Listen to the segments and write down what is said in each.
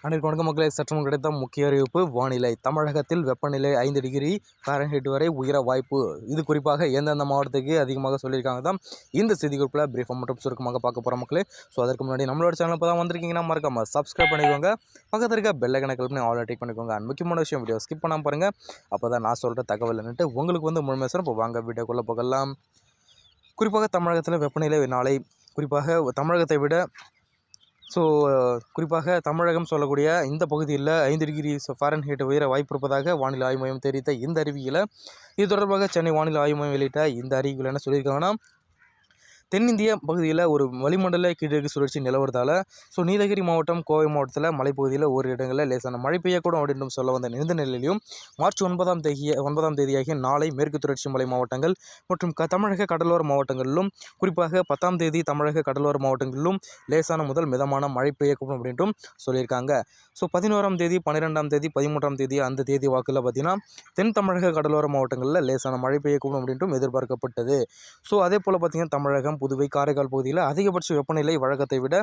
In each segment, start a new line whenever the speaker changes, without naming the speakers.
அனைவருக்கும் வணக்கம் மக்களே. சற்று கிடைத்த முக்கிய அறிவிப்பு. வானிலை தமிழகத்தில் வெப்பநிலை 5 டிகிரி ஃபாரன்ஹீட் வரை உயர வாய்ப்பு. இது குறிப்பாக எந்தெந்த மாவட்டத்துக்கு அதிகமாக சொல்லியிருக்காங்க தான் இந்த செய்தி குறிப்பில் பிரீஃபாக மற்றும் சுருக்கமாக பார்க்க போகிற மக்களே. ஸோ அதற்கு முன்னாடி நம்மளோட சேனல் இப்போ தான் வந்திருக்கீங்கன்னா மறக்காமல் சப்ஸ்கிரைப் பண்ணிக்கோங்க. பக்கத்தில் இருக்க பெல் ஐகானை கிளிக் பண்ணி ஆல் டிக் பண்ணிக்கோங்க. அண்ட் முக்கியமான விஷயம், வீடியோ ஸ்கிப் பண்ணாமல் பாருங்கள். அப்போ தான் நான் சொல்கிற தகவல் என்னட்டு உங்களுக்கு முழுமையாக சொல்கிறேன். இப்போ வாங்க வீடியோக்குள்ளே போகலாம். குறிப்பாக தமிழகத்தில் வெப்பநிலை நாளை குறிப்பாக தமிழகத்தை விட குறிப்பாக தமிழகம் சொல்லக்கூடிய இந்த பகுதியில் 5 டிகிரி ஃபாரன்ஹீட் உயர வாய்ப்பு இருப்பதாக வானிலை ஆய்வு மையம் தெரிவித்த இந்த அறிவியில் இது தொடர்பாக சென்னை வானிலை ஆய்வு மையம் வெளியிட்ட இந்த அறிவியில் என்ன சொல்லியிருக்காங்கன்னா, தென்னிந்திய பகுதியில் ஒரு வளிமண்டல கீழடுக்கு சுழற்சி நிலவரத்தால் நீலகிரி மாவட்டம், கோவை மாவட்டத்தில் மலைப்பகுதியில் ஒரு இடங்களில் லேசான மழை பெய்யக்கூடும் அப்படின்னு சொல்ல வந்த இந்த நிலையிலும் மார்ச் 9ஆம் தேதியாகிய நாளை மேற்கு தொடர்ச்சி மலை மாவட்டங்கள் மற்றும் தமிழக கடலோர மாவட்டங்களிலும் குறிப்பாக 10ஆம் தேதி தமிழக கடலோர மாவட்டங்களிலும் லேசான முதல் மிதமான மழை பெய்யக்கூடும் அப்படின்ட்டும் சொல்லியிருக்காங்க. 11ஆம் தேதி, 12ஆம் தேதி, 13ஆம் தேதி அந்த தேதி வாக்கில் பார்த்தீங்கன்னா தென் தமிழக கடலோர மாவட்டங்களில் லேசான மழை பெய்யக்கூடும் அப்படின்ட்டும் எதிர்பார்க்கப்பட்டது. அதே போல் பார்த்தீங்கன்னா தமிழகம், புதுவை, காரைக்கால் பகுதியில் அதிகபட்ச வெப்பநிலை வழக்கத்தை விட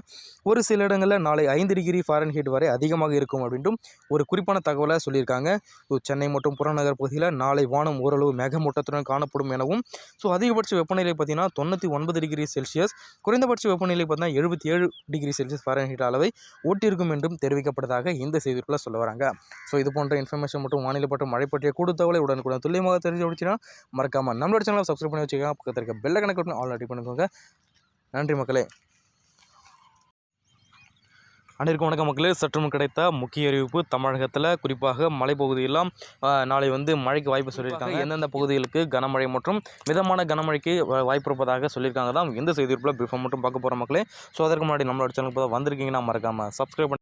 ஒரு சில இடங்களில் நாளை 5 டிகிரி ஃபாரன்ஹீட் வரை அதிகமாக இருக்கும் அப்படின்ட்டும் ஒரு குறிப்பான தகவலை சொல்லியிருக்காங்க. சென்னை மற்றும் புறநகர் பகுதியில் நாளை வானம் ஓரளவு மேகமூட்டத்துடன் காணப்படும் எனவும் அதிகபட்ச வெப்பநிலை பார்த்தீங்கன்னா 99 டிகிரி செல்சியஸ், குறைந்தபட்ச வெப்பநிலை பார்த்தீங்கன்னா 77 டிகிரி செல்சியஸ் ஃபாரன்ஹீட் அளவை ஒட்டியிருக்கும் என்றும் தெரிவிக்கப்பட்டதாக இந்த செய்திக்குள்ள சொல்ல வராங்க. இது போன்ற இன்ஃபர்மேஷன் மற்றும் வானிலை மற்றும் மழை பற்றிய கூடுதலை உடனுக்குடன் துல்லியமாக தெரிஞ்சு முடிச்சுன்னா மறக்காமல் நம்மளோட சேனலை சப்ஸ்கிரைப் பண்ணி வச்சுக்கோங்க. பக்கத்தில் இருக்க பெல் ஐகானை கிளிக் பண்ணி ஆல் டிக் பண்ணிக்கோங்க. நன்றி மக்களே. அனைவருக்கும் வணக்கம் மக்களே. சற்றும் கிடைத்த முக்கிய அறிவிப்பு. தமிழகத்தில் குறிப்பாக மலைப்பகுதியெல்லாம் நாளை மழைக்கு வாய்ப்பு சொல்லியிருக்காங்க. எந்தெந்த பகுதிகளுக்கு கனமழை மற்றும் மிதமான கனமழைக்கு வாய்ப்பு இருப்பதாக சொல்லியிருக்காங்க தான் இந்த செய்திக்குள்ள பிரீஃபாக மட்டும் பார்க்க போகிற மக்களே. அதற்கு முன்னாடி நம்மளோட சேனலுக்கு வந்திருக்கீங்கன்னா மறக்காமல் சப்ஸ்கிரைப் பண்ணி